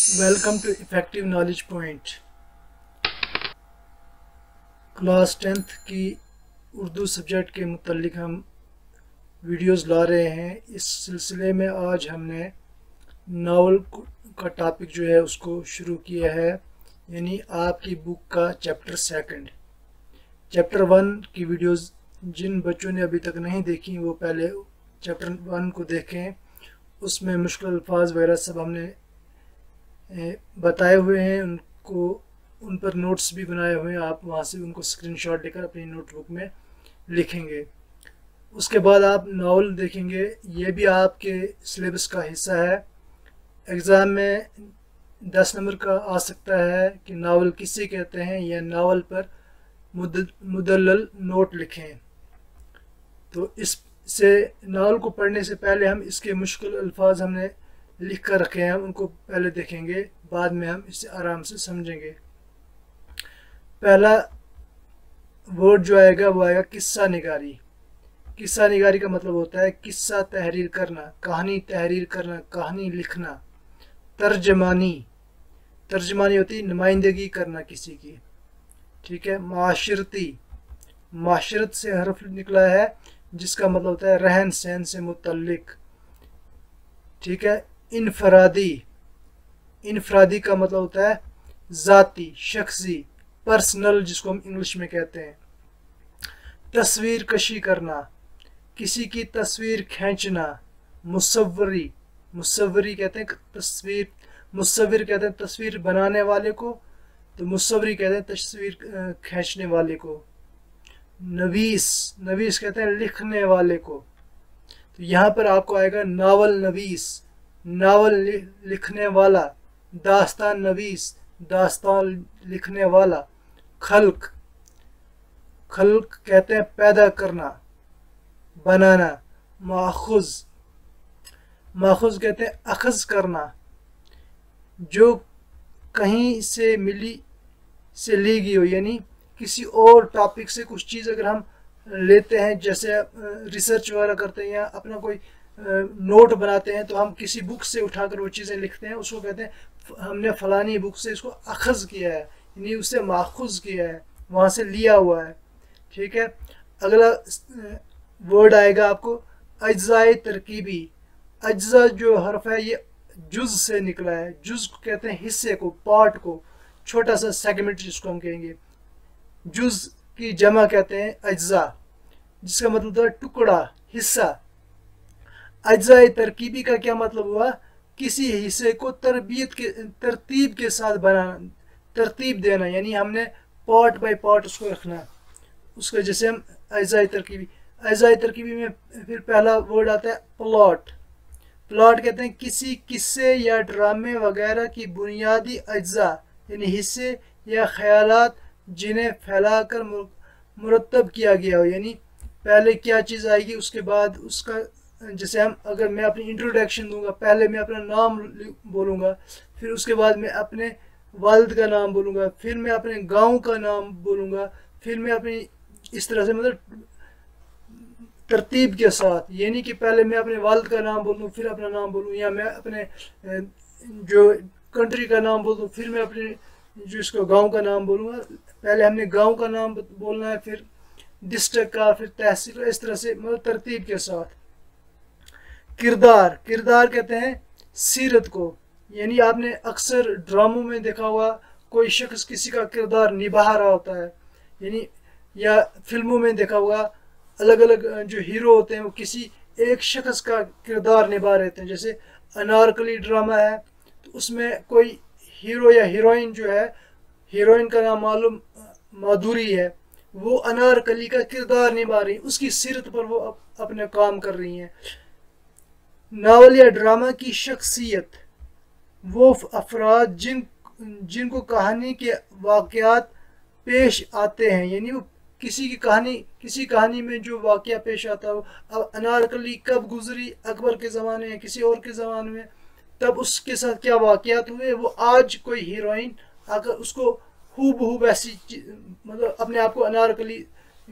Welcome to effective knowledge point. Class 10th की Urdu subject के मुतल्लिक हम वीडियोस ला रहे हैं। इस सिलसिले में आज हमने नावल का टॉपिक जो है उसको शुरू किया है, यानी आपकी बुक का चैप्टर 2। चैप्टर 1 की वीडियोस जिन बच्चों ने अभी तक नहीं देखी वो पहले चैप्टर 1 को देखें। उसमें मुश्किल अल्फाज वगैरह सब हमने बताए हुए हैं, उनको उन पर नोट्स भी बनाए हुए हैं। आप वहाँ से उनको स्क्रीनशॉट लेकर अपनी नोटबुक में लिखेंगे। उसके बाद आप नावल देखेंगे, ये भी आपके सिलेबस का हिस्सा है। एग्ज़ाम में 10 नंबर का आ सकता है कि नावल किसे कहते हैं, या नावल पर मुदल्लल नोट लिखें। तो इससे नावल को पढ़ने से पहले हम इसके मुश्किल अल्फाज हमने लिख कर रखे हैं, उनको पहले देखेंगे, बाद में हम इसे आराम से समझेंगे। पहला वर्ड जो आएगा वो आएगा किस्सा निगारी। किस्सा निगारी का मतलब होता है किस्सा तहरीर करना, कहानी तहरीर करना, कहानी लिखना। तर्जमानी, तर्जमानी होती है नुमाइंदगी करना किसी की, ठीक है। माशरती, माशरत से हर्फ निकला है जिसका मतलब होता है रहन सहन से मुतल्लिक, ठीक है। इनफरादी, इनफरादी का मतलब होता है ज़ाती, शख्सी, पर्सनल, जिसको हम इंग्लिश में कहते हैं। तस्वीर कशी करना, किसी की तस्वीर खींचना। मुसव्वरी, मुसव्वरी कहते हैं तस्वीर, मुसव्विर कहते हैं तस्वीर बनाने वाले को, तो मुसव्वरी कहते हैं तस्वीर खींचने वाले को। नवीस, नवीस कहते हैं लिखने वाले को। तो यहाँ पर आपको आएगा नावल नवीस, नावल लिखने वाला। दास्तान नवीस, दास्तान लिखने वाला। खल्क, खल्क कहते हैं पैदा करना, बनाना। माखुज, माखुज कहते हैं अखज करना, जो कहीं से मिली से ली गई हो, यानी किसी और टॉपिक से कुछ चीज़ अगर हम लेते हैं, जैसे रिसर्च वगैरह करते हैं या अपना कोई नोट बनाते हैं, तो हम किसी बुक से उठाकर वो चीज़ें लिखते हैं, उसको कहते हैं हमने फलानी बुक से इसको अखज़ किया है, यानी उससे माखुज किया है, वहाँ से लिया हुआ है, ठीक है। अगला वर्ड आएगा आपको अज्ज़ाए तरकीबी। अज्ज़ा जो हर्फ है ये जुज़ से निकला है। जुज़ को कहते हैं हिस्से को, पार्ट को, छोटा सा सेगमेंट जिसको हम कहेंगे। जुज़ की जमा कहते हैं अज्ज़ा, जिसका मतलब है टुकड़ा, हिस्सा। अज्ज़ाए तरकीबी का क्या मतलब हुआ? किसी हिस्से को तरतीब के साथ बनाना, तरतीब देना, यानी हमने पार्ट बाय पार्ट उसको रखना, उसको जैसे हम अज्ज़ाए तरकीबी। अज्ज़ाए तरकीबी में फिर पहला वर्ड आता है प्लॉट। प्लॉट कहते हैं किसी किस्से या ड्रामे वगैरह की बुनियादी अज्ज़ा, यानी हिस्से या ख्यालात जिन्हें फैलाकर मुरतब किया गया हो, यानी पहले क्या चीज़ आएगी, उसके बाद उसका, जैसे हम अगर मैं अपनी इंट्रोडक्शन दूंगा, पहले मैं अपना नाम बोलूँगा, फिर उसके बाद मैं अपने वालिद का नाम बोलूँगा, फिर मैं अपने गांव का नाम बोलूँगा, फिर मैं अपनी इस तरह से, मतलब तरतीब के साथ, यानी कि पहले मैं अपने वालिद का नाम बोलूँ फिर अपना नाम बोलूँ, या मैं अपने जो कंट्री का नाम बोलूँ फिर मैं अपने जो इसको गांव का नाम बोलूँगा। पहले हमने गांव का नाम बोलना है, फिर डिस्ट्रिक्ट का, फिर तहसील, इस तरह से, मतलब तरतीब के साथ। किरदार, किरदार कहते हैं सीरत को, यानी आपने अक्सर ड्रामों में देखा होगा कोई शख्स किसी का किरदार निभा रहा होता है, यानी या फिल्मों में देखा होगा अलग अलग जो हीरो होते हैं वो किसी एक शख्स का किरदार निभा रहे थे। जैसे अनारकली ड्रामा है, तो उसमें कोई हीरो या हीरोइन जो है, हीरोइन का नाम मालूम माधुरी है, वो अनारकली का किरदार निभा रही है, उसकी सीरत पर वो अपने काम कर रही हैं। नावल या ड्रामा की शख्सियत, वो अफराद जिनको कहानी के वाक़यात पेश आते हैं, यानी वो किसी कहानी में जो वाक़या पेश आता हो। अब अनारकली कब गुजरी, अकबर के ज़माने में, किसी और के ज़माने में, तब उसके साथ क्या वाक़यात हुए, वो आज कोई हीरोइन अगर उसको हूबहू वैसी, मतलब अपने आप को अनारकली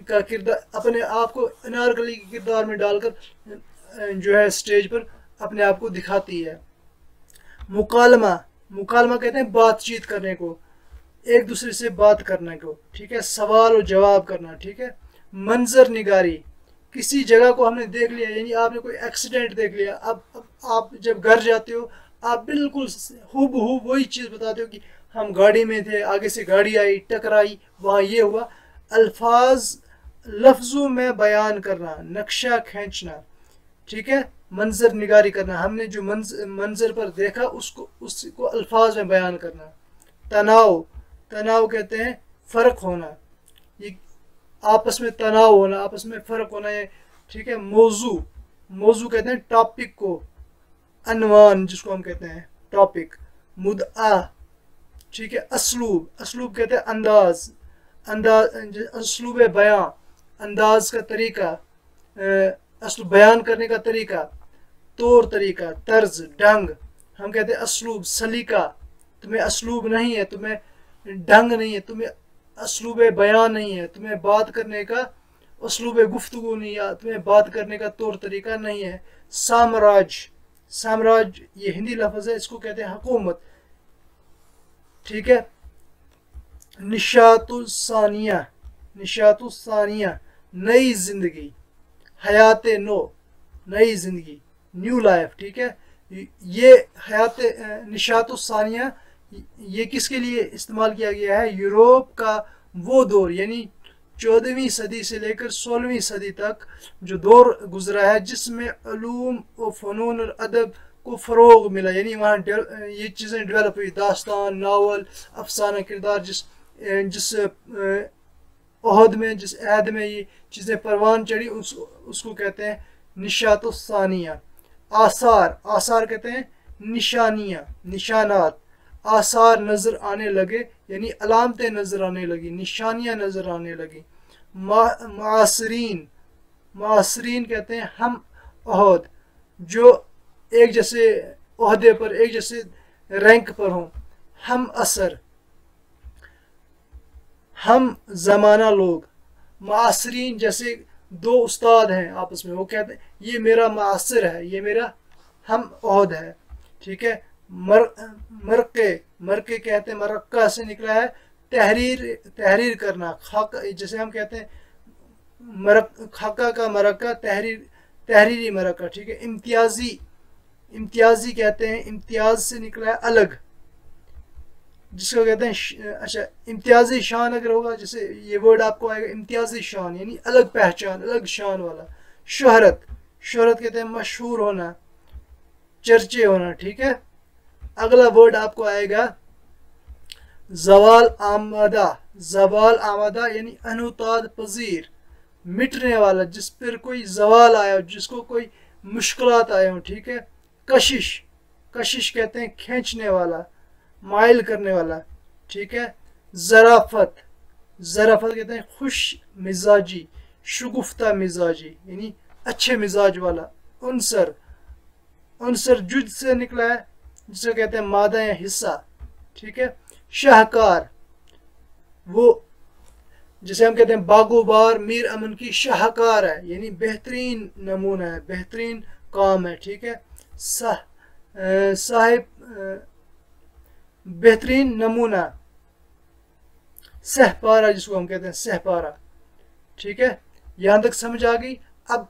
का किरदार, अपने आप को अनारकली के किरदार में डालकर जो है स्टेज पर अपने आप को दिखाती है। मुकालमा, मुकालमा कहते हैं बातचीत करने को, एक दूसरे से बात करने को, ठीक है, सवाल और जवाब करना, ठीक है। मंजर निगारी, किसी जगह को हमने देख लिया, यानी आपने कोई एक्सीडेंट देख लिया, अब आप जब घर जाते हो आप बिल्कुल हूबहू वही चीज़ बताते हो कि हम गाड़ी में थे, आगे से गाड़ी आई, टकराई, वहाँ ये हुआ। अल्फाज लफ्ज़ों में बयान करना, नक्शा खींचना, ठीक है, मंजर निगारी करना, हमने जो मंजर पर देखा उसको अल्फाज में बयान करना। तनाव, तनाव कहते हैं फ़र्क होना, ये आपस में तनाव होना, आपस में फ़र्क होना है, ठीक है। मौजू, मौजू कहते हैं टॉपिक को, अनवान जिसको हम कहते हैं टॉपिक। मुद्आ, ठीक है। असलूब, असलूब कहते हैं अंदाज, अंदाज असलूब बयां, अंदाज का तरीका, असलूब बयान करने का तरीका, तौर तरीका, तर्ज, ढंग, हम कहते हैं असलूब, सलीका, तुम्हें असलूब नहीं है, तुम्हें ढंग नहीं है, तुम्हें असलूब बयान नहीं है, तुम्हें बात करने का असलूब गुफ्तगू नहीं है, तुम्हें बात करने का तौर तरीका नहीं है। साम्राज्य, साम्राज्य ये हिंदी लफ्ज़ है, इसको कहते हैं हुकूमत, ठीक है। निशातुस्सानिया, निशातुस्सानिया नई जिंदगी, हयात नो, नई जिंदगी, न्यू लाइफ, ठीक है। ये हयात निशातुस्सानिया ये किसके लिए इस्तेमाल किया गया है? यूरोप का वो दौर, यानी 14वीं सदी से लेकर 16वीं सदी तक जो दौर गुजरा है, जिसमें उलूम व फ़नून और अदब को फ़रोग मिला, यानी वहाँ ये चीज़ें डेवलप हुई, दास्तान, नावल, अफसाना किरदार, जिस अहद में, जिस अहद में ये चीज़ें परवान चढ़ी, उसको कहते हैं निशातुस्सानिया। आसार, आसार कहते हैं निशानियाँ, निशानात। आसार नज़र आने लगे, यानी अलामतें नज़र आने लगी, निशानियाँ नज़र आने लगी। मासरीन, मासरीन कहते हैं हम अहद, जो एक जैसे ओहदे पर, एक जैसे रैंक पर हों। हम असर, हम ज़माना लोग। मासरीन जैसे दो उस्ताद हैं आपस में, वो कहते हैं ये मेरा मासर है, ये मेरा हम ओहद है, ठीक है। मरके, मरके कहते हैं, मरक्का से निकला है तहरीर, तहरीर करना। खाका, जैसे हम कहते हैं खाका का मरक्का, तहरीर, तहरीरी मरक्का, ठीक है। इम्तियाजी, इम्तियाजी कहते हैं, इम्तियाज से निकला है अलग, जिसको कहते हैं अच्छा इम्तियाजी शान अगर होगा, जैसे ये वर्ड आपको आएगा इम्तियाजी शान, यानी अलग पहचान, अलग शान वाला। शोहरत, शोहरत कहते हैं मशहूर होना, चर्चे होना, ठीक है। अगला वर्ड आपको आएगा जवाल आमदा, जवाल आमदा यानी अनुताद पजीर, मिटने वाला, जिस पर कोई जवाल आया हो, जिसको कोई मुश्किलात आए हो, ठीक है। कशिश, कशिश कहते हैं खींचने वाला, माइल करने वाला, ठीक है। ज़राफ़त, ज़राफ़त कहते हैं खुश मिजाजी, शुगुफ्ता मिजाजी, यानी अच्छे मिजाज वाला। उनसर, उनसर जुज से निकला है, जिसे कहते हैं मादा या हिस्सा, ठीक है। शाहकार, वो जिसे हम कहते हैं बागोबार मीर अमन की शाहकार है, यानी बेहतरीन नमूना है, बेहतरीन काम है, ठीक है। साहिब, बेहतरीन नमूना। सहपारा, जिसको हम कहते हैं सहपारा, ठीक है। यहाँ तक समझ आ गई। अब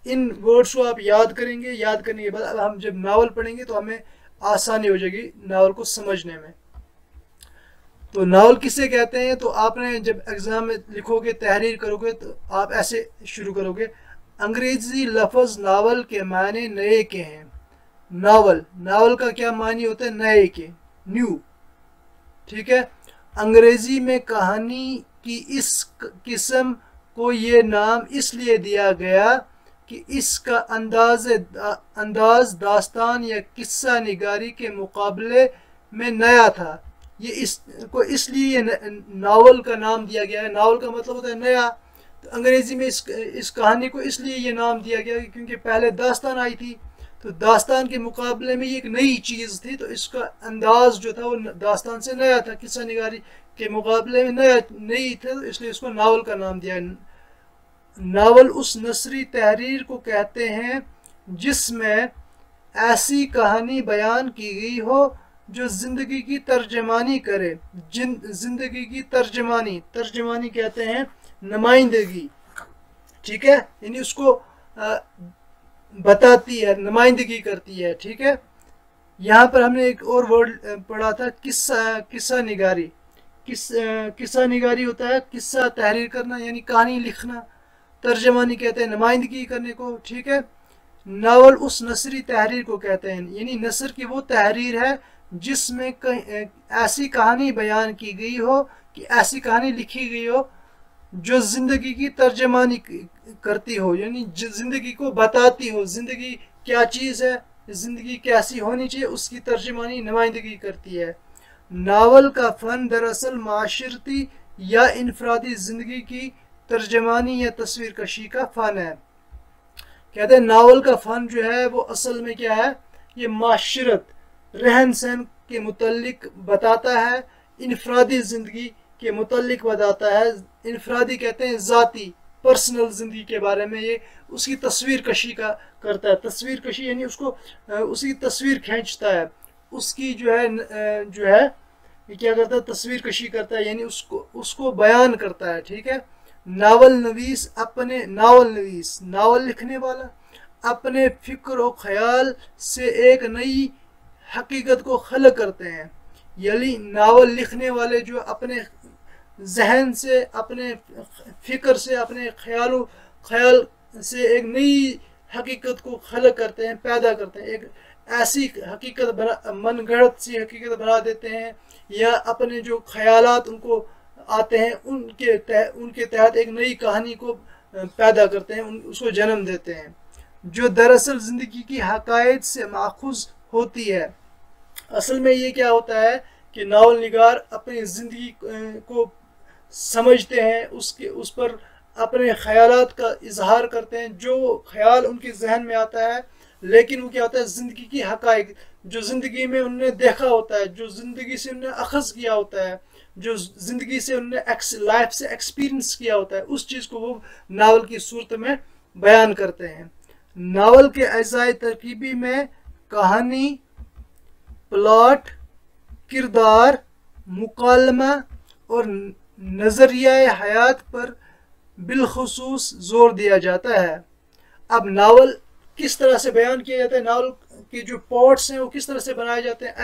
इन वर्ड्स को आप याद करेंगे, याद करने के बाद अब हम जब नावल पढ़ेंगे तो हमें आसानी हो जाएगी नावल को समझने में। तो नावल किसे कहते हैं? तो आपने जब एग्ज़ाम में लिखोगे, तहरीर करोगे, तो आप ऐसे शुरू करोगे, अंग्रेज़ी लफ्ज़ नावल के मायने नए के हैं। नावल, नावल का क्या मानी होता है? नए के, न्यू, ठीक है। अंग्रेज़ी में कहानी की इस किस्म को ये नाम इसलिए दिया गया कि इसका अंदाज दास्तान या किस्सा निगारी के मुकाबले में नया था। ये इसको इसलिए नावल का नाम दिया गया है। नावल का मतलब होता है नया। तो अंग्रेज़ी में इस कहानी को इसलिए ये नाम दिया गया क्योंकि पहले दास्तान आई थी, तो दास्तान के मुकाबले में ये एक नई चीज़ थी, तो इसका अंदाज जो था वो दास्तान से नया था, किस्सा निगारी के मुकाबले में नई था, तो इसलिए इसको नावल का नाम दिया। नावल उस नसरी तहरीर को कहते हैं जिसमें ऐसी कहानी बयान की गई हो जो जिंदगी की तर्जमानी करे, जिंदगी की तर्जमानी, तर्जमानी कहते हैं नुमाइंदगी, ठीक है, यानी उसको बताती है, नुमाइंदगी करती है, ठीक है। यहाँ पर हमने एक और वर्ड पढ़ा था, किस्सा, किस्सा निगारी। किस्सा निगारी होता है किस्सा तहरीर करना यानी कहानी लिखना, तर्जमानी कहते हैं नुमाइंदगी करने को, ठीक है। नावल उस नसरी तहरीर को कहते हैं, यानी नसर की वो तहरीर है जिसमें ऐसी कहानी बयान की गई हो कि ऐसी कहानी लिखी गई हो जो ज़िंदगी की तर्जमानी करती हो, यानी ज़िंदगी को बताती हो, ज़िंदगी क्या चीज़ है, ज़िंदगी कैसी होनी चाहिए, उसकी तर्जमानी नुमाइंदगी करती है। नावल का फ़न दरअसल माशरती या इनफरादी ज़िंदगी की तर्जमानी या तस्वीर कशी का फ़न है। कहते हैं नावल का फ़न जो है वो असल में क्या है, ये माशरत, रहन सहन के मुतल्लिक बताता है, इनफरादी ज़िंदगी के मुतल्लिक बताता है। इनफरादी कहते हैं ज़ाती, पर्सनल ज़िंदगी के बारे में ये उसकी तस्वीर कशी का करता है। तस्वीर कशी यानी उसको उसकी तस्वीर खींचता है, उसकी जो है ये क्या करता है, तस्वीर कशी करता है, यानी उसको बयान करता है, ठीक है। नावल नवीस अपने, नावल नवीस नावल लिखने वाला अपने फ़िक्र और ख्याल से एक नई हकीकत को खलक करते हैं, यानी नावल लिखने वाले जो अपने जहन से, अपने फ़िक्र से, अपने ख्याल से एक नई हकीकत को खलक करते हैं, पैदा करते हैं, एक ऐसी हकीकत मनगढ़ंत सी हकीकत बना देते हैं, या अपने जो ख्यालात उनको आते हैं उनके तहत एक नई कहानी को पैदा करते हैं, उसको जन्म देते हैं, जो दरअसल ज़िंदगी की हकायत से माखूज़ होती है। असल में ये क्या होता है कि नावल निगार अपनी ज़िंदगी को समझते हैं, उस पर अपने ख़यालात का इजहार करते हैं, जो ख्याल उनके जहन में आता है, लेकिन वो क्या होता है, ज़िंदगी की हकायक जो ज़िंदगी में उन्होंने देखा होता है, जो ज़िंदगी से उन्होंने अखज़ किया होता है, जो ज़िंदगी से उन्होंने लाइफ से एक्सपीरियंस किया होता है, उस चीज़ को वो नावल की सूरत में बयान करते हैं। नावल के अज़ाए तरकीबी में कहानी, प्लॉट, किरदार, मुकालमा और नज़रिया हयात पर बिलखुसूस जोर दिया जाता है। अब नावल किस तरह से बयान किया जाता है, नावल के जो पॉट्स हैं वो किस तरह से बनाए जाते हैं,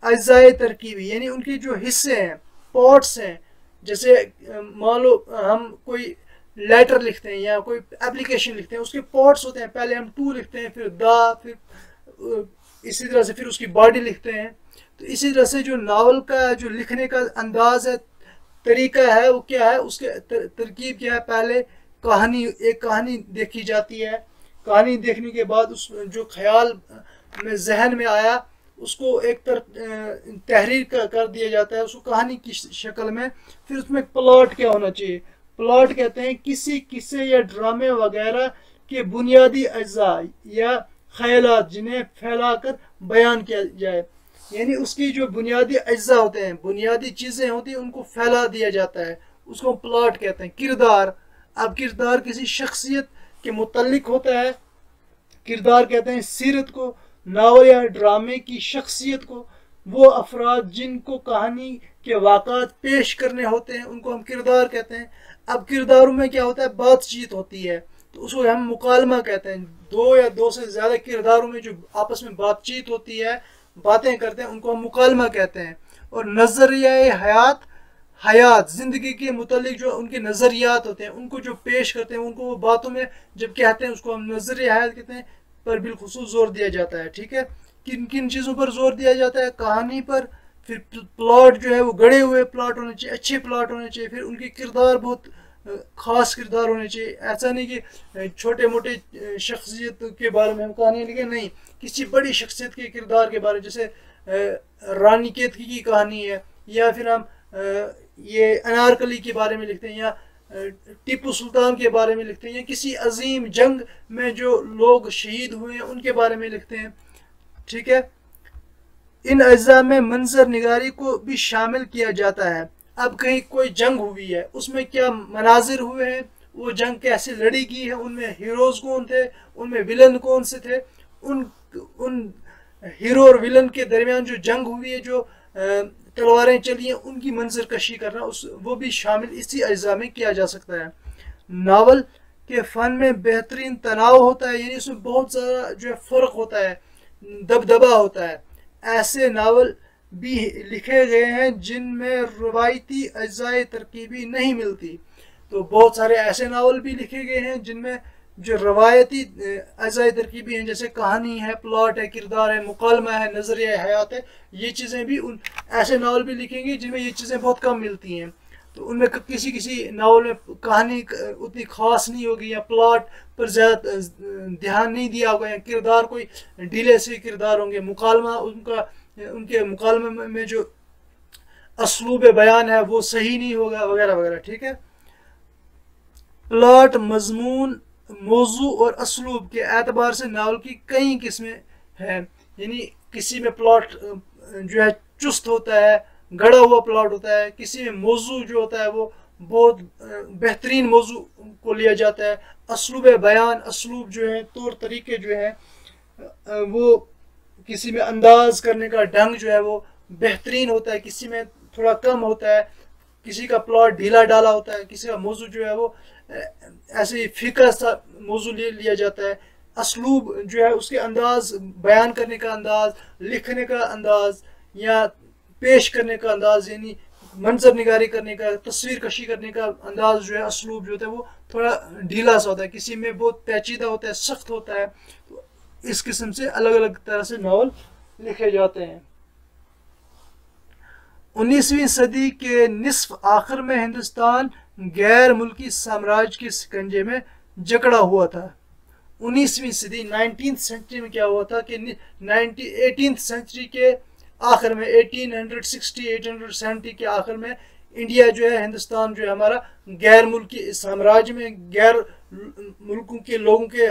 अज़ाए तरकीबी यानी उनके जो हिस्से हैं, पॉट्स हैं। जैसे मान लो हम कोई लेटर लिखते हैं या कोई एप्लीकेशन लिखते हैं, उसके पॉट्स होते हैं, पहले हम टू लिखते हैं, फिर दा, फिर इसी तरह से फिर उसकी बॉडी लिखते हैं। तो इसी तरह से जो नावल का जो लिखने का अंदाज़ है, तरीका है, वो क्या है, उसके तरकीब क्या है, पहले एक कहानी देखी जाती है, कहानी देखने के बाद उस जो ख्याल में जहन में आया उसको एक तहरीर कर दिया जाता है, उसको कहानी की शक्ल में। फिर उसमें प्लॉट क्या होना चाहिए, प्लॉट कहते हैं किसी किस्से या ड्रामे वगैरह के बुनियादी अज्जा या ख्यालात जिन्हें फैलाकर बयान किया जाए, यानी उसकी जो बुनियादी अज्जा होते हैं, बुनियादी चीज़ें होती हैं, उनको फैला दिया जाता है, उसको प्लॉट कहते हैं। किरदार, अब किरदार किसी शख्सियत के मुतल्लिक होता है, किरदार कहते हैं सीरत को, नावल या ड्रामे की शख्सियत को, वो अफराद जिनको कहानी के वाक़ात पेश करने होते हैं उनको हम किरदार कहते हैं। अब किरदारों में क्या होता है, बातचीत होती है, तो उसको हम मुकालमा कहते हैं। दो या दो से ज़्यादा किरदारों में जो आपस में बातचीत होती है, बातें करते हैं, उनको हम मुकालमा कहते हैं। और नज़रिया हयात ज़िंदगी के मुतालिक जो उनके नज़रियात होते हैं, उनको जो पेश करते हैं, उनको वो बातों में जब कहते हैं, उसको हम नज़रिया हयात कहते हैं, पर बिलखुसूस जोर दिया जाता है, ठीक है। किन किन चीज़ों पर जोर दिया जाता है, कहानी पर, फिर प्लॉट जो है वो गढ़े हुए प्लॉट होने चाहिए, अच्छे प्लॉट होने चाहिए, फिर उनके किरदार बहुत ख़ास किरदार होने चाहिए। ऐसा नहीं कि छोटे मोटे शख्सियत के बारे में हम कहानी लिखें, नहीं, किसी बड़ी शख्सियत के किरदार के बारे में, जैसे रानी केतकी की कहानी है, या फिर हम ये अनारकली के बारे में लिखते हैं, या टीपू सुल्तान के बारे में लिखते हैं, या किसी अजीम जंग में जो लोग शहीद हुए हैं उनके बारे में लिखते हैं, ठीक है। इन अज्जा में मंजर निगारी को भी शामिल किया जाता है। अब कहीं कोई जंग हुई है, उसमें क्या मनाजिर हुए हैं, वो जंग कैसे लड़ी गई है, उनमें हीरोज़ कौन थे, उनमें विलन कौन से थे, उन हीरो और विलन के दरमियान जो जंग हुई है, जो तलवारें चली हैं, उनकी मंजर कशी करना, उस वो भी शामिल इसी अज्जा में किया जा सकता है। नावल के फ़न में बेहतरीन तनाव होता है, यानी उसमें बहुत ज़्यादा जो है फ़र्क होता है, दबदबा होता है। ऐसे नावल भी लिखे गए हैं जिनमें रवायती अज्जाए तरकीबी नहीं मिलती। तो बहुत सारे ऐसे नावल भी लिखे गए हैं जिनमें जो रवायती अज्जाए तरकीबी हैं, जैसे कहानी है, प्लॉट है, किरदार है, मुकालमा है, नज़रिया हयात है, ये चीज़ें भी उन ऐसे नावल भी लिखेंगे जिनमें ये चीज़ें बहुत कम मिलती हैं। तो उनमें किसी किसी नावल में कहानी उतनी ख़ास नहीं होगी, या प्लॉट पर ज़्यादा ध्यान नहीं दिया होगा, या किरदार कोई ढीले से किरदार होंगे, मुकालमा उनके मुकालमे में जो असलूब बयान है वो सही नहीं होगा, वगैरह वगैरह। ठीक है। प्लॉट, मजमून, मौजू और असलूब के एतबार से नावल की कई किस्में हैं। यानी किसी में प्लॉट जो है चुस्त होता है, गढ़ा हुआ प्लॉट होता है, किसी में मौजू जो होता है वो बहुत बेहतरीन मौजू को लिया जाता है, असलूब बयान, असलूब जो है तौर तरीके जो है वो, किसी में अंदाज करने का ढंग जो है वो बेहतरीन होता है, किसी में थोड़ा कम होता है, किसी का प्लॉट ढीला डाला होता है, किसी का मौजू जो है वो ऐसे ही फीका सा मौजू लिया जाता है। असलूब जो है उसके अंदाज, बयान करने का अंदाज, लिखने का अंदाज या पेश करने का अंदाज, यानी मंजर निगारी करने का, तस्वीर कशी करने का अंदाज जो है, असलूब जो होता है वो थोड़ा ढीला सा होता है, किसी में बहुत पेचीदा होता है, सख्त होता है। तो इस किस्म से अलग अलग तरह से नावल लिखे जाते हैं। 19वीं सदी के निस्फ आखिर में हिंदुस्तान गैर मुल्की साम्राज्य के शिकंजे में जकड़ा हुआ था। 19वीं सदी 19th सेंचुरी में क्या हुआ था कि 18th सेंचुरी के आखिर में 1860 1870 के आखिर में इंडिया जो है, हिंदुस्तान जो है हमारा, गैर मुल्की साम्राज्य में गैर मुल्कों के लोगों के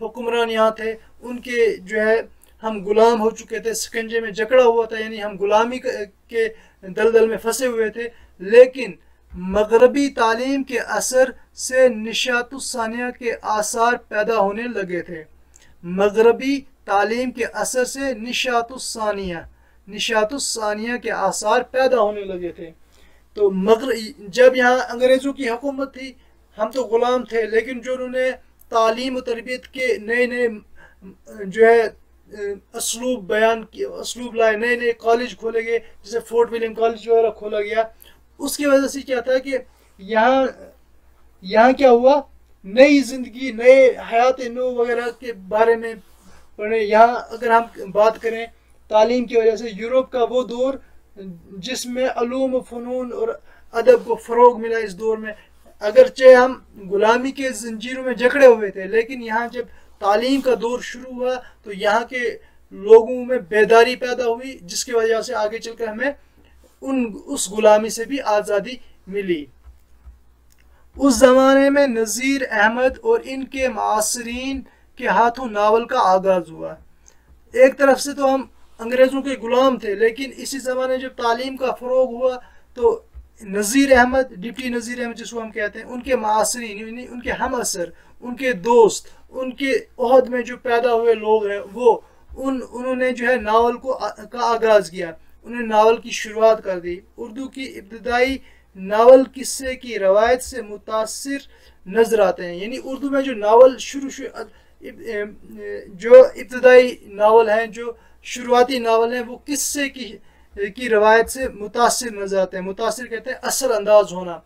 हुक्मरान यहाँ थे, उनके जो है हम गुलाम हो चुके थे, शिकंजे में जकड़ा हुआ था, यानी हम गुलामी के दलदल में फंसे हुए थे। लेकिन मगरबी तालीम के असर से निशातुस्सानिया के आसार पैदा होने लगे थे। मगरबी तालीम के असर से निशातुस्सानिया के आसार पैदा होने लगे थे। तो जब यहाँ अंग्रेज़ों की हुकूमत थी, हम तो गुलाम थे, लेकिन जो उन्होंने तालीम और तरबियत के नए नए जो है असलूब बयान किए, असलूब लाए, नए नए कॉलेज खोले गए, जैसे फोर्ट विलियम कॉलेज वगैरह खोला गया, उसकी वजह से क्या था कि यहाँ क्या हुआ, नई जिंदगी, नए हयात नो वगैरह के बारे में पढ़े। यहाँ अगर हम बात करें तालीम की वजह से, यूरोप का वो दौर जिसमें अलूम, फ़नून और अदब को फ़रोग मिला, इस दौर में अगरचे हम गुलामी के जंजीरों में जकड़े हुए थे, लेकिन यहाँ जब तालीम का दौर शुरू हुआ तो यहाँ के लोगों में बेदारी पैदा हुई, जिसकी वजह से आगे चलकर हमें उस गुलामी से भी आज़ादी मिली। उस ज़माने में नज़ीर अहमद और इनके मासरीन के हाथों नावल का आगाज़ हुआ। एक तरफ से तो हम अंग्रेज़ों के गुलाम थे, लेकिन इसी ज़माने जब तालीम का फ़रोग हुआ तो नज़ीर अहमद, डिप्टी नज़ीर अहमद जिसको हम कहते हैं, उनके मासरीन, उनके हम असर, उनके दोस्त, उनके ओहद में जो पैदा हुए लोग हैं, वो उन्होंने जो है नावल का आगाज़ किया, उन्होंने नावल की शुरुआत कर दी। उर्दू की इब्तदाई नावल किस्से की रवायत से मुतासिर नजर आते हैं, यानी उर्दू में जो नावल जो इब्तदाई नावल हैं, जो शुरुआती नावल हैं, वो किस्से की रवायत से मुतासिर नजर आते हैं। मुतासिर कहते हैं असर अंदाज होना,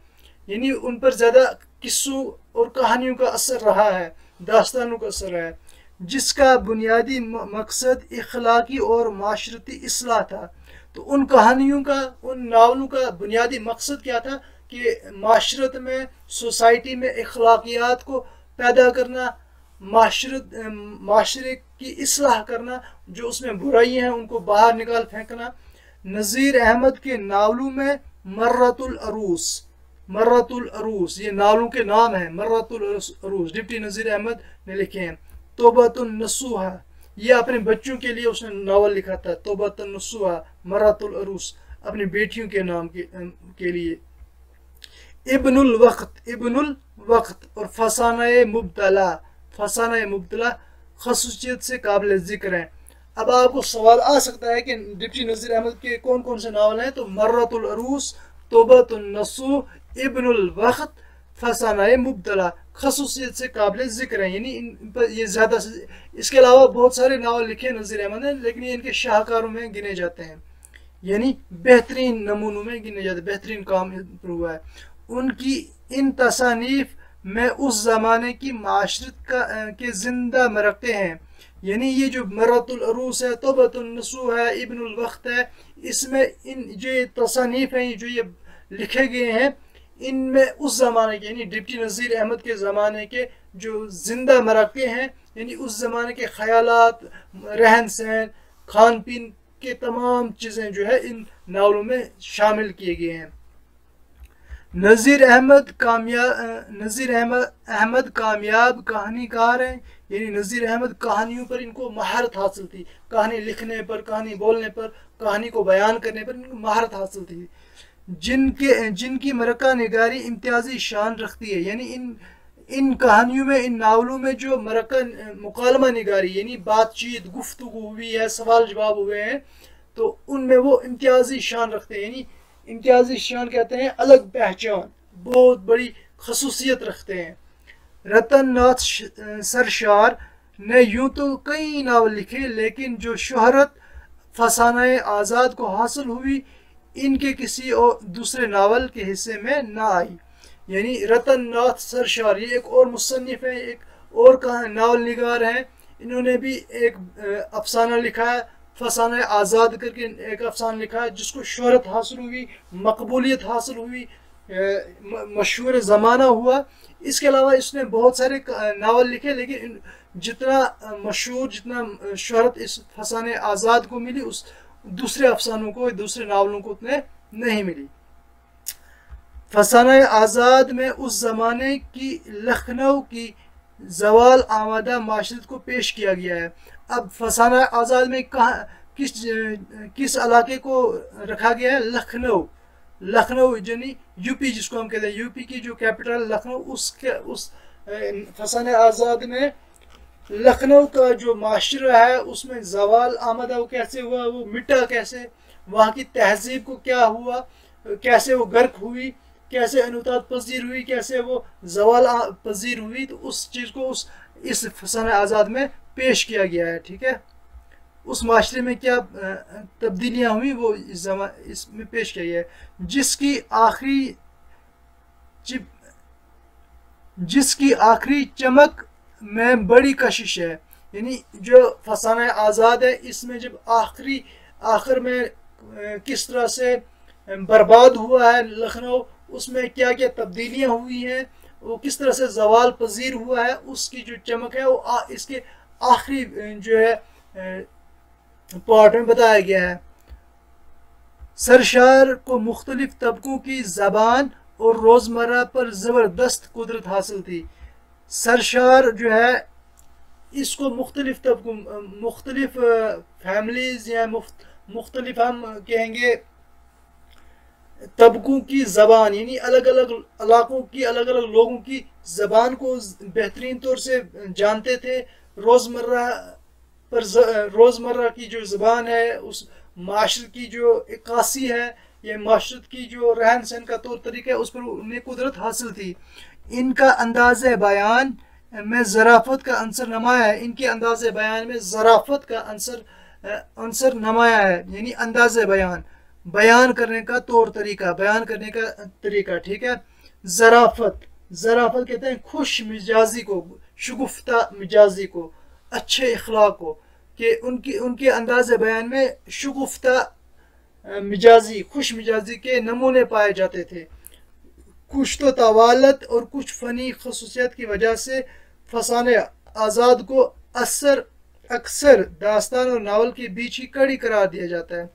यानी उन पर ज़्यादा किस्सों और कहानियों का असर रहा है, दास्तानों का असर है, जिसका बुनियादी मकसद इखलाकी और माशरती इस्लाह था। तो उन कहानियों का, उन नावलों का बुनियादी मकसद क्या था कि माशरत में, सोसाइटी में अखलाकियात को पैदा करना, माशरे की इस्लाह करना, जो उसमें बुराइयाँ हैं उनको बाहर निकाल फेंकना। नज़ीर अहमद के नावलों में मर्रतुल अरूस, ये नावलों के नाम हैं, मर्रतुल अरूस डिप्टी नज़ीर अहमद ने लिखे हैं। तौबतुन नसूहा, ये अपने बच्चों के लिए उसने नावल लिखा था, तौबतुन नसूहा, मर्रतुल अरूस, अपनी बेटियों के नाम के लिए। इब्नुल वक्त और फसाना मुब्तला खसूसियत से काबिल ज़िक्र हैं। अब आपको सवाल आ सकता है कि डिप्टी नज़ीर अहमद के कौन कौन से नावल हैं, तो मर्रतुल अरूस, तौबतुन नसूह, इब्नुल वक्त, फसानाए मुब्तला खसूसियत से काबिल ज़िक्र हैं, यानी इन पर ये ज़्यादा से, इसके अलावा बहुत सारे नावल लिखे नज़ीर अहमद ने, लेकिन ये इनके शाहकारों में गिने जाते हैं, यानी बेहतरीन नमूनों में गिने जाते हैं, बेहतरीन काम पर हुआ है। उनकी इन तसानीफ में उस ज़माने की माशरत के ज़िंदा मरकते हैं, यानी ये जो मर्रतुल अरूस है, तौबतुन नसूह है, इब्नुल वक्त है, इसमें इन जो ये तसानीफ हैं जो ये लिखे गए हैं, इनमें उस ज़माने के यानी डिप्टी नज़ीर अहमद के ज़माने के जो ज़िंदा मरकते हैं, यानी उस ज़माने के ख़यालात, रहन सहन, खान पीन के तमाम चीज़ें जो है इन नावलों में शामिल किए गए हैं। नज़ीर अहमद कामयाब कहानीकार हैं, यानी नज़ीर अहमद कहानियों पर इनको महारत हासिल थी, कहानी लिखने पर, कहानी बोलने पर, कहानी को बयान करने पर इनको महारत हासिल थी, जिनकी मरका निगारी इम्तियाजी शान रखती है, यानी इन कहानियों में, इन नावलों में जो मरका मुकालमा निगारी यानी बातचीत गुफ्तगू हुई है, सवाल जवाब हुए हैं, तो उनमें वो इम्तियाजी शान रखते हैं, यानी इम्तियाजी शान कहते हैं अलग पहचान, बहुत बड़ी खसूसियत रखते हैं। रतन नाथ सरशार ने यूं तो कई नावल लिखे, लेकिन जो शोहरत फसाना आज़ाद को हासिल हुई इनके किसी और दूसरे नावल के हिस्से में ना आई, यानी रतन नाथ सरशार ये एक और मुसन्निफ है, एक और नावल निगार हैं, इन्होंने भी एक अफसाना लिखा है, फसाना आज़ाद करके एक अफसाना लिखा है, जिसको शोहरत हासिल हुई, मकबूलियत हासिल हुई, मशहूर ज़माना हुआ। इसके अलावा इसने बहुत सारे नावल लिखे, लेकिन जितना मशहूर, जितना शोहरत इस फसाने आज़ाद को मिली, उस दूसरे अफसानों को, दूसरे नावलों को उतने नहीं मिली। फसाना आज़ाद में उस ज़माने की लखनऊ की जवाल आमादा माशरत को पेश किया गया है। अब फसाना आज़ाद में किस इलाके को रखा गया है? लखनऊ यानी यूपी, जिसको हम कहते हैं यूपी की जो कैपिटल लखनऊ, उस फसाना आज़ाद में लखनऊ का जो माशरा है उसमें जवाल आमदा वो कैसे हुआ, वो मिटा कैसे, वहाँ की तहजीब को क्या हुआ, कैसे वो गर्क हुई, कैसे अनुतात पजीर हुई, कैसे वो जवाल पजीर हुई, तो उस चीज़ को इस फसाना आज़ाद में पेश किया गया है। ठीक है, उस माशरे में क्या तब्दीलियाँ हुई वो इसमें पेश किया गया है। जिसकी आखिरी चमक में बड़ी कशिश है, यानी जो फसाना आज़ाद है इसमें जब आखिर में किस तरह से बर्बाद हुआ है लखनऊ, उसमें क्या क्या तब्दीलियाँ हुई हैं, वो किस तरह से जवाल पजीर हुआ है, उसकी जो चमक है वो इसके आखिरी जो है पार्ट में बताया गया है। सरशार को मुख्तलिफ तबकों की ज़बान और रोज़मर्रा पर ज़बरदस्त कुदरत हासिल थी। सरशार जो है इसको मुख्तलिफ तबकों, मुख्तलिफ फैमिलीज़ या मुख्तलिफ हम कहेंगे तबकों की ज़बान, यानी अलग अलग इलाकों की, अलग अलग लोगों की ज़बान को बेहतरीन तौर से जानते थे। रोज़मर्रा की जो ज़बान है, उस माशरे की जो इक्कासी है, ये माशरत की जो रहन सहन का तौर तरीका है, उस पर उन्हें कुदरत हासिल थी। इनका अंदाज़ बयान में ज़राफ़त का अंसर नमाया है, इनके अंदाज़ बयान में ज़राफ़त का अंसर नमाया है, यानी अंदाज़ बयान करने का तौर तरीका, बयान करने का तरीका। ठीक है, ज़राफ़त कहते हैं खुश मिजाजी को, शुगुफ्ता मिजाजी को, अच्छे इखलाक को, कि उनके अंदाज़ बयान में शुगुफ्ता मिजाजी, खुश मिजाजी के नमूने पाए जाते थे। कुछ तो तवालत और कुछ फ़नी खसूसियत की वजह से फसाने आज़ाद को अक्सर दास्तान और नावल के बीच ही कड़ी करार दिया जाता है।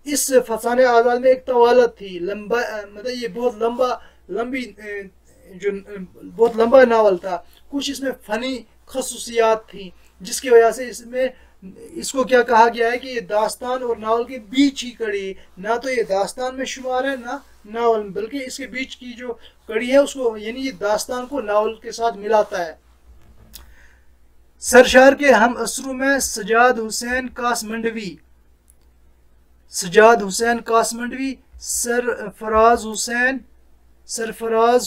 इस फसाने आज़ाद में एक तवालत थी, लंबा, मतलब ये बहुत लंबा नावल था, कुछ इसमें फ़नी खसूसियात थी, जिसकी वजह से इसको क्या कहा गया है कि ये दास्तान और नावल के बीच ही कड़ी, ना तो ये दास्तान में शुमार है ना नावल, बल्कि इसके बीच की जो कड़ी है उसको, यानी ये दास्तान को नावल के साथ मिलाता है। सरशार के हम असरों में सजाद हुसैन कासमंडवी, सजाद हुसैन कासमंडवी, सरफराज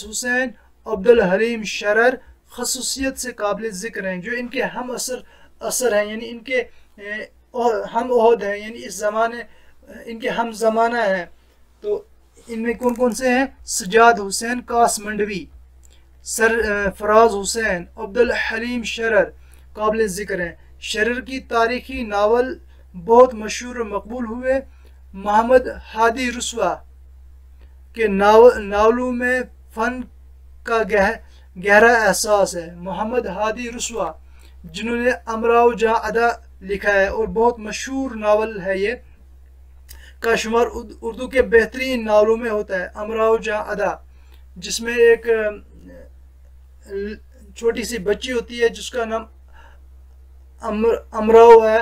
हुसैन, अब्दुल हलीम शरर खसूसियत से काबिल ज़िक्र हैं, जो इनके हम असर हैं, यानी इनके हम ओहद हैं, यानी इस ज़माने इनके हम ज़माना हैं। तो इनमें कौन कौन से हैं? सजाद हुसैन कासमंडवी, सरफराज हुसैन, अब्दुल हलीम शरर काबिल ज़िक्र हैं। शरर की तारीखी नावल बहुत मशहूर और मकबूल हुए। मोहम्मद हादी रुस्वा के नावलों में फ़न का गहरा एहसास है। मोहम्मद हादी रुस्वा, जिन्होंने अमराव जहाँ अदा लिखा है और बहुत मशहूर नावल है ये, का शुमार उर्दू के बेहतरीन नावलों में होता है। अमराव जहाँ अदा, जिसमें एक छोटी सी बच्ची होती है जिसका नाम अमराव है,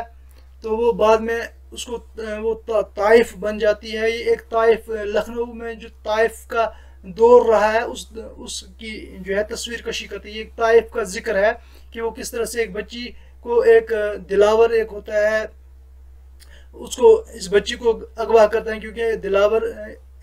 तो वो बाद में उसको वो ताइफ बन जाती है। ये एक ताइफ, लखनऊ में जो ताइफ का दौर रहा है उसकी जो है तस्वीर कशी करती है। एक ताइफ का जिक्र है कि वो किस तरह से एक बच्ची को, एक दिलावर एक होता है, उसको, इस बच्ची को अगवा करते हैं, क्योंकि दिलावर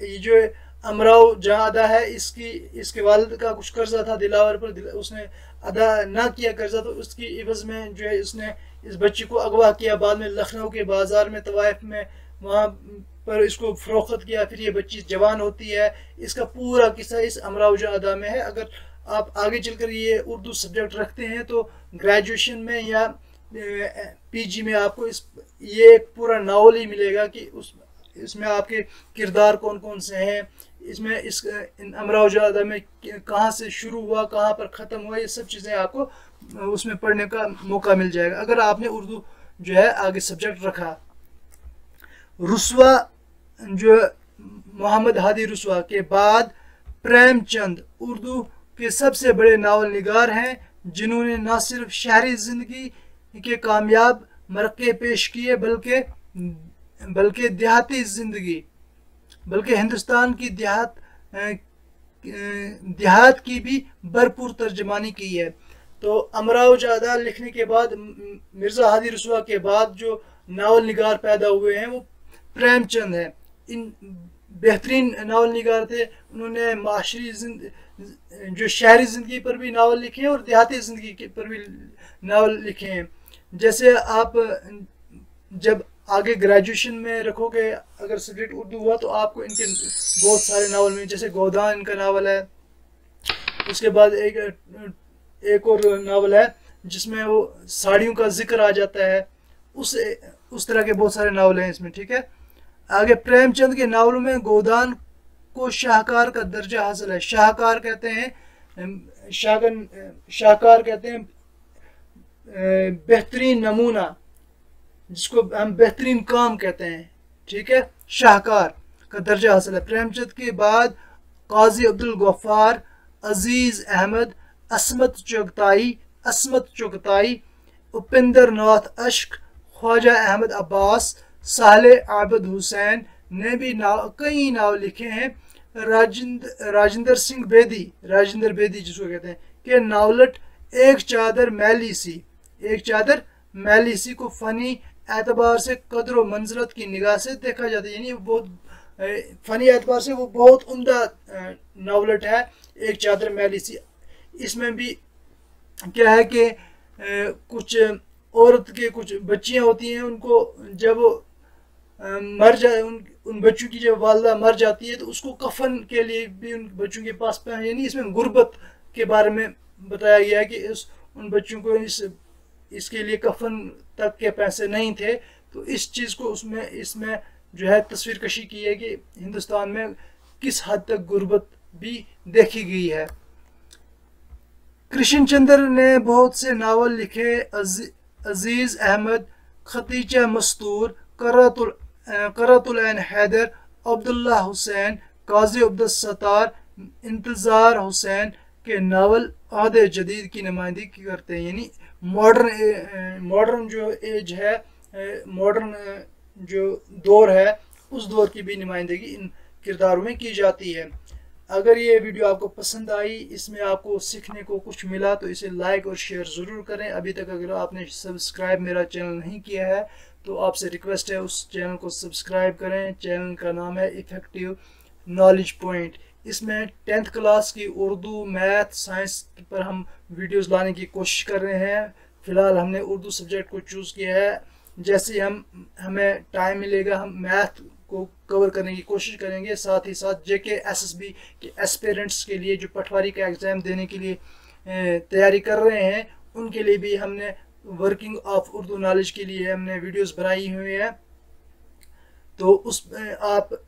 ये जो अमराव जहाँ अदा है, इसके वालिद का कुछ कर्जा था दिलावर पर, उसने अदा ना किया कर्जा, तो उसकी इवज में जो है उसने इस बच्ची को अगवा किया। बाद में लखनऊ के बाजार में, तवाइफ में, वहाँ पर इसको फरोख्त किया। फिर ये बच्ची जवान होती है। इसका पूरा किस्सा इस अमराव जहाँ अदा में है। अगर आप आगे चलकर ये उर्दू सब्जेक्ट रखते हैं तो ग्रेजुएशन में या पीजी में आपको ये एक पूरा नावल ही मिलेगा कि इसमें आपके किरदार कौन कौन से हैं, इसमें इन अमराव जहाँ अदा में कहाँ से शुरू हुआ, कहाँ पर ख़त्म हुआ, ये सब चीज़ें आपको उसमें पढ़ने का मौका मिल जाएगा अगर आपने उर्दू जो है आगे सब्जेक्ट रखा। रुस्वा, जो मोहम्मद हादी रुस्वा के बाद प्रेमचंद उर्दू के सबसे बड़े नावल निगार हैं, जिन्होंने न सिर्फ शहरी ज़िंदगी के कामयाब मरक़े पेश किए बल्कि देहाती ज़िंदगी, बल्कि हिंदुस्तान की देहात की भी भरपूर तर्जमानी की है। तो अमराव जहाँ अदा लिखने के बाद मिर्ज़ा हादी रुस्वा के बाद जो नावल निगार पैदा हुए हैं वो प्रेमचंद हैं। इन बेहतरीन नावल निगार थे। उन्होंने माशरी जो शहरी ज़िंदगी पर भी नावल लिखे हैं और देहाती ज़िंदगी पर भी नावल लिखे हैं। जैसे आप जब आगे ग्रेजुएशन में रखोगे, अगर सब्जेक्ट उर्दू हुआ, तो आपको इनके बहुत सारे नावल में, जैसे गोदान इनका नावल है। उसके बाद एक और नावल है जिसमें वो साड़ियों का जिक्र आ जाता है। उस तरह के बहुत सारे नावल हैं इसमें, ठीक है। आगे प्रेमचंद के नावलों में गोदान को शाहकार का दर्जा हासिल है। शाहकार कहते हैं बेहतरीन नमूना, जिसको हम बेहतरीन काम कहते हैं, ठीक है। शाहकार का दर्जा हासिल है। प्रेमचंद के बाद काजी अब्दुल गफ्फार, अजीज अहमद, असमत चुगताई, उपेंद्र नाथ अश्क, ख्वाजा अहमद अब्बास, साले आबिद हुसैन ने भी कई नावल लिखे हैं। राजेंद्र बेदी जिसको कहते हैं कि नावलट एक चादर मैली सी को फनी एतबार से कदर व मंजिलत की निगाह से देखा जाता है। यानी बहुत फनी एतबार से वो बहुत उम्दा नावलट है, एक चादर मैली सी। इसमें भी क्या है कि कुछ औरत के कुछ बच्चियां होती हैं, उनको जब मर जाए, उन बच्चों की जब वालदा मर जाती है तो उसको कफन के लिए भी उन बच्चों के पास, यानी इसमें गुर्बत के बारे में बताया गया है कि उन बच्चों को इसके लिए कफन तक के पैसे नहीं थे। तो इस चीज़ को इसमें जो है तस्वीर कशी की है कि हिंदुस्तान में किस हद तक गुर्बत भी देखी गई है। कृष्ण चंद्र ने बहुत से नावल लिखे। अजीज अहमद, खतीजा मस्तूर, करतुल ऐन हैदर, अब्दुल्ला हुसैन, काजी अब्दुल सत्तार, इंतज़ार हुसैन के नावल अहद जदीद की नुमाइंदगी करते हैं। यानी मॉडर्न जो एज है, मॉडर्न जो दौर है, उस दौर की भी नुमाइंदगी इन किरदारों में की जाती है। अगर ये वीडियो आपको पसंद आई, इसमें आपको सीखने को कुछ मिला, तो इसे लाइक और शेयर ज़रूर करें। अभी तक अगर आपने सब्सक्राइब मेरा चैनल नहीं किया है तो आपसे रिक्वेस्ट है उस चैनल को सब्सक्राइब करें। चैनल का नाम है इफ़ेक्टिव नॉलेज पॉइंट। इसमें 10th क्लास की उर्दू, मैथ, साइंस पर हम वीडियोस लाने की कोशिश कर रहे हैं। फ़िलहाल हमने उर्दू सब्जेक्ट को चूज़ किया है। जैसे हमें टाइम मिलेगा हम मैथ को कवर करने की कोशिश करेंगे। साथ ही साथ जेके एसएसबी के एस्पिरेंट्स के लिए जो पटवारी का एग्ज़ाम देने के लिए तैयारी कर रहे हैं, उनके लिए भी हमने वर्किंग ऑफ उर्दू नॉलेज के लिए हमने वीडियोस बनाई हुई है। तो उसमें आप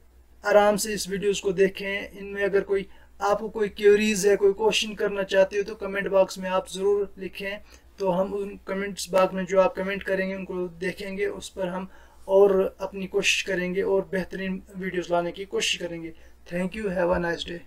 आराम से इस वीडियोस को देखें। इनमें अगर आपको कोई क्वेरीज है, कोई क्वेश्चन करना चाहते हो, तो कमेंट बॉक्स में आप ज़रूर लिखें। तो हम उन कमेंट्स बॉक्स में जो आप कमेंट करेंगे उनको देखेंगे, उस पर हम और अपनी कोशिश करेंगे और बेहतरीन वीडियोस लाने की कोशिश करेंगे। Thank you, have a nice day.